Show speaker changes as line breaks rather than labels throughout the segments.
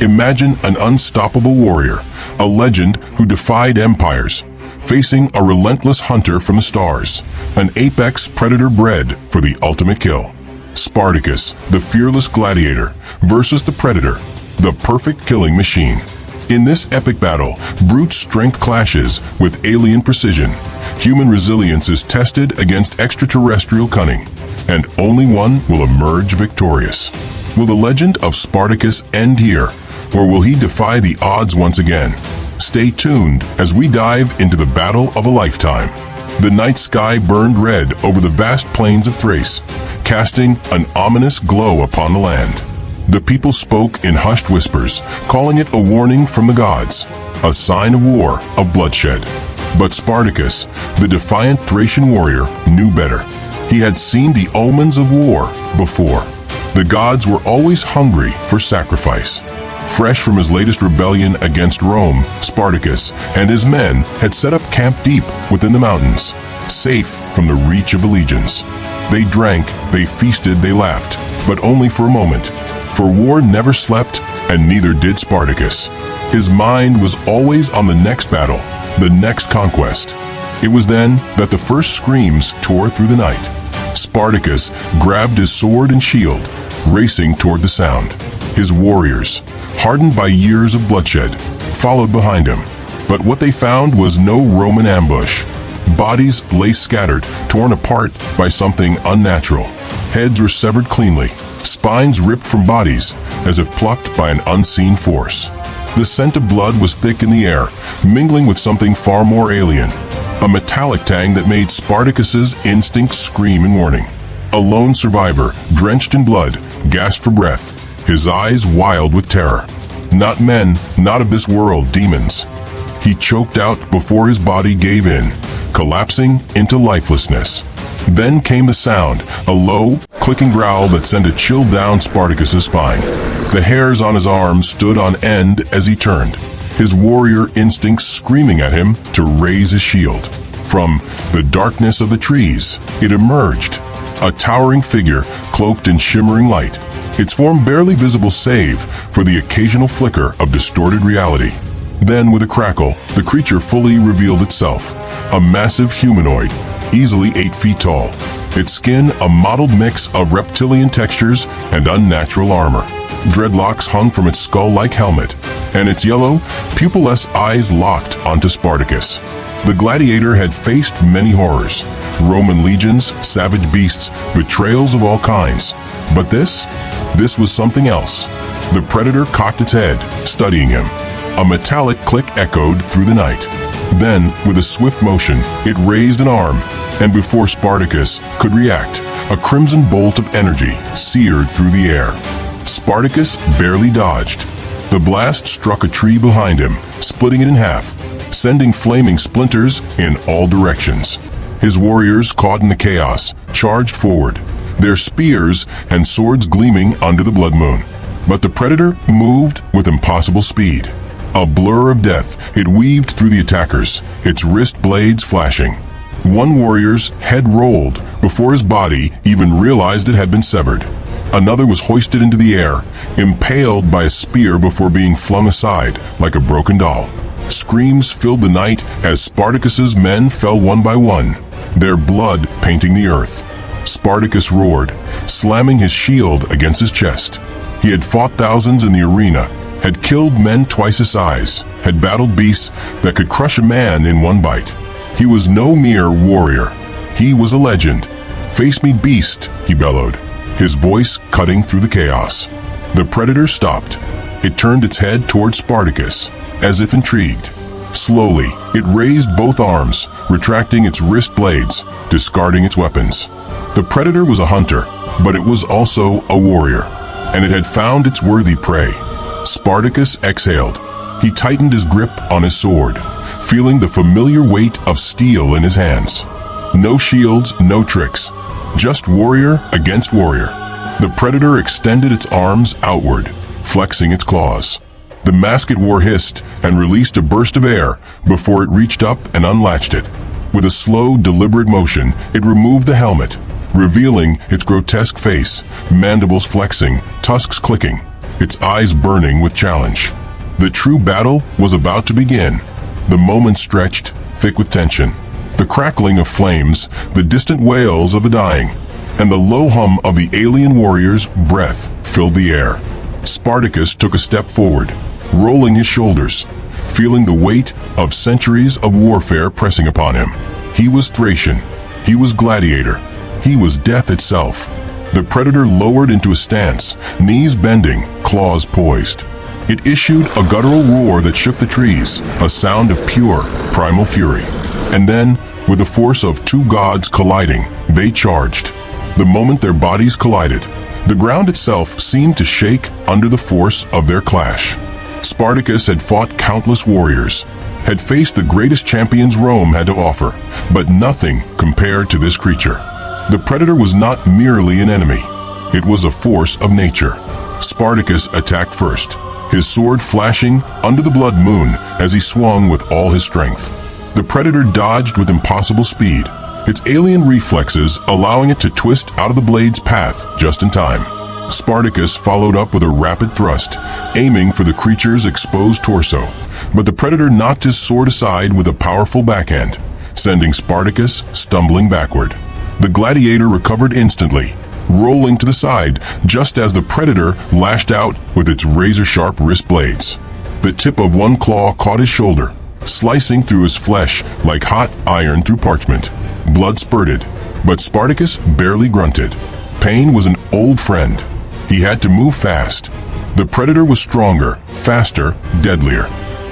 Imagine an unstoppable warrior, a legend who defied empires, facing a relentless hunter from the stars, an apex predator bred for the ultimate kill. Spartacus, the fearless gladiator, versus the predator, the perfect killing machine. In this epic battle, brute strength clashes with alien precision. Human resilience is tested against extraterrestrial cunning, and only one will emerge victorious. Will the legend of Spartacus end here, or will he defy the odds once again? Stay tuned as we dive into the battle of a lifetime. The night sky burned red over the vast plains of Thrace, casting an ominous glow upon the land. The people spoke in hushed whispers, calling it a warning from the gods, a sign of war, of bloodshed. But Spartacus, the defiant Thracian warrior, knew better. He had seen the omens of war before. The gods were always hungry for sacrifice. Fresh from his latest rebellion against Rome, Spartacus and his men had set up camp deep within the mountains, safe from the reach of the legions. They drank, they feasted, they laughed, but only for a moment. For war never slept, and neither did Spartacus. His mind was always on the next battle, the next conquest. It was then that the first screams tore through the night. Spartacus grabbed his sword and shield, racing toward the sound. His warriors, hardened by years of bloodshed, followed behind him. But what they found was no Roman ambush. Bodies lay scattered, torn apart by something unnatural. Heads were severed cleanly, spines ripped from bodies as if plucked by an unseen force. The scent of blood was thick in the air, mingling with something far more alien. A metallic tang that made Spartacus's instincts scream in warning. A lone survivor, drenched in blood, gasped for breath, his eyes wild with terror. Not men, not of this world, demons. He choked out before his body gave in, collapsing into lifelessness. Then came the sound, a low, clicking growl that sent a chill down Spartacus's spine. The hairs on his arms stood on end as he turned, his warrior instincts screaming at him to raise his shield. From the darkness of the trees, it emerged, a towering figure cloaked in shimmering light, its form barely visible save for the occasional flicker of distorted reality. Then, with a crackle, the creature fully revealed itself, a massive humanoid, easily 8 feet tall, its skin a mottled mix of reptilian textures and unnatural armor. Dreadlocks hung from its skull-like helmet, and its yellow, pupilless eyes locked onto Spartacus. The gladiator had faced many horrors, Roman legions, savage beasts, betrayals of all kinds. But this was something else. The predator cocked its head, studying him. A metallic click echoed through the night. Then, with a swift motion, it raised an arm, and before Spartacus could react, a crimson bolt of energy seared through the air. Spartacus barely dodged. The blast struck a tree behind him, splitting it in half, sending flaming splinters in all directions. His warriors, caught in the chaos, charged forward, their spears and swords gleaming under the blood moon. But the predator moved with impossible speed. A blur of death, it weaved through the attackers, its wrist blades flashing. One warrior's head rolled before his body even realized it had been severed. Another was hoisted into the air, impaled by a spear before being flung aside like a broken doll. Screams filled the night as Spartacus's men fell one by one, their blood painting the earth. Spartacus roared, slamming his shield against his chest. He had fought thousands in the arena, had killed men twice his size, had battled beasts that could crush a man in one bite. He was no mere warrior. He was a legend. "Face me, beast," he bellowed, his voice cutting through the chaos. The predator stopped. It turned its head toward Spartacus, as if intrigued. Slowly, it raised both arms, retracting its wrist blades, discarding its weapons. The predator was a hunter, but it was also a warrior, and it had found its worthy prey. Spartacus exhaled. He tightened his grip on his sword, feeling the familiar weight of steel in his hands. No shields, no tricks, just warrior against warrior. The predator extended its arms outward, flexing its claws. The mask it wore hissed and released a burst of air before it reached up and unlatched it. With a slow, deliberate motion, it removed the helmet, revealing its grotesque face, mandibles flexing, tusks clicking. its eyes burning with challenge. The true battle was about to begin. The moment stretched, thick with tension. The crackling of flames, the distant wails of the dying, and the low hum of the alien warrior's breath filled the air. Spartacus took a step forward, rolling his shoulders, feeling the weight of centuries of warfare pressing upon him. He was Thracian. He was Gladiator. He was death itself. The predator lowered into a stance, knees bending, claws poised. It issued a guttural roar that shook the trees, a sound of pure, primal fury. And then, with the force of two gods colliding, they charged. The moment their bodies collided, the ground itself seemed to shake under the force of their clash. Spartacus had fought countless warriors, had faced the greatest champions Rome had to offer, but nothing compared to this creature. The predator was not merely an enemy. It was a force of nature. Spartacus attacked first, his sword flashing under the blood moon as he swung with all his strength. The predator dodged with impossible speed, its alien reflexes allowing it to twist out of the blade's path just in time. Spartacus followed up with a rapid thrust, aiming for the creature's exposed torso, but the predator knocked his sword aside with a powerful backhand, sending Spartacus stumbling backward. The gladiator recovered instantly, rolling to the side just as the predator lashed out with its razor-sharp wrist blades. The tip of one claw caught his shoulder, slicing through his flesh like hot iron through parchment. Blood spurted, but Spartacus barely grunted. Pain was an old friend. He had to move fast. The predator was stronger, faster, deadlier.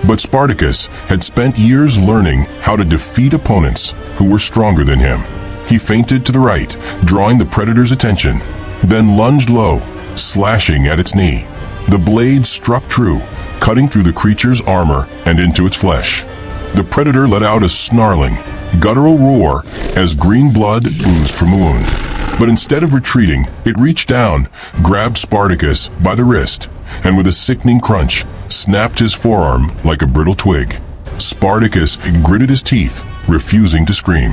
But Spartacus had spent years learning how to defeat opponents who were stronger than him. He feinted to the right, drawing the predator's attention, then lunged low, slashing at its knee. The blade struck true, cutting through the creature's armor and into its flesh. The predator let out a snarling, guttural roar as green blood oozed from the wound. But instead of retreating, it reached down, grabbed Spartacus by the wrist, and with a sickening crunch, snapped his forearm like a brittle twig. Spartacus gritted his teeth, refusing to scream.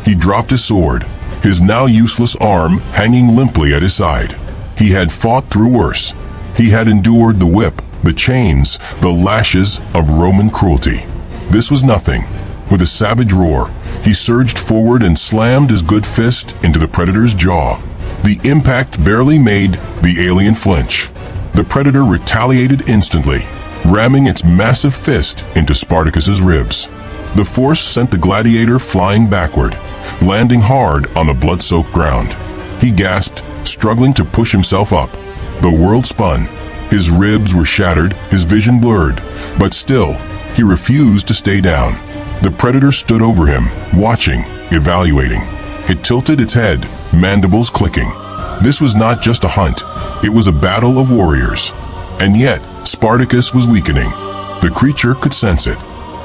He dropped his sword, his now useless arm hanging limply at his side. He had fought through worse. He had endured the whip, the chains, the lashes of Roman cruelty. This was nothing. With a savage roar, he surged forward and slammed his good fist into the predator's jaw. The impact barely made the alien flinch. The predator retaliated instantly, ramming its massive fist into Spartacus's ribs. The force sent the gladiator flying backward, landing hard on the blood-soaked ground. He gasped, struggling to push himself up. The world spun. His ribs were shattered, his vision blurred, but still, he refused to stay down. The predator stood over him, watching, evaluating. It tilted its head, mandibles clicking. This was not just a hunt, it was a battle of warriors. And yet, Spartacus was weakening. The creature could sense it.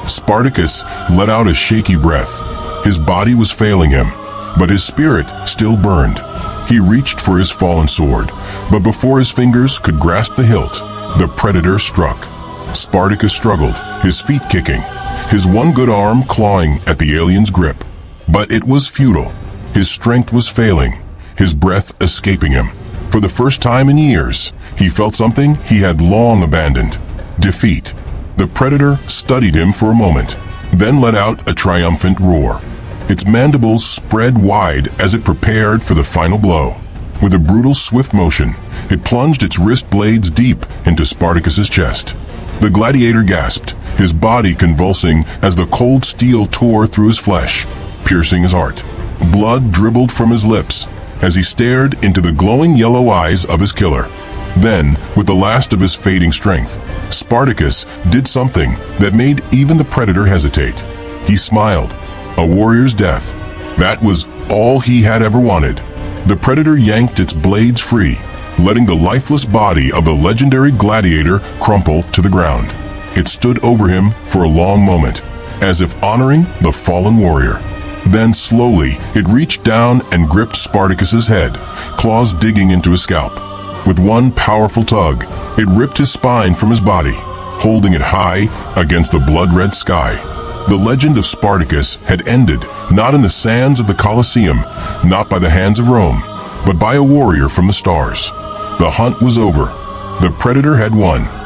Spartacus let out a shaky breath. His body was failing him, but his spirit still burned. He reached for his fallen sword, but before his fingers could grasp the hilt, the predator struck. Spartacus struggled, his feet kicking, his one good arm clawing at the alien's grip. But it was futile. His strength was failing, his breath escaping him. For the first time in years, he felt something he had long abandoned: defeat. The predator studied him for a moment, then let out a triumphant roar. Its mandibles spread wide as it prepared for the final blow. With a brutal, swift motion, it plunged its wrist blades deep into Spartacus's chest. The gladiator gasped, his body convulsing as the cold steel tore through his flesh, piercing his heart. Blood dribbled from his lips as he stared into the glowing yellow eyes of his killer. Then, with the last of his fading strength, Spartacus did something that made even the predator hesitate. He smiled. A warrior's death. That was all he had ever wanted. The predator yanked its blades free, letting the lifeless body of the legendary gladiator crumple to the ground. It stood over him for a long moment, as if honoring the fallen warrior. Then slowly, it reached down and gripped Spartacus's head, claws digging into his scalp. With one powerful tug, it ripped his spine from his body, holding it high against the blood-red sky. The legend of Spartacus had ended, not in the sands of the Colosseum, not by the hands of Rome, but by a warrior from the stars. The hunt was over. The predator had won.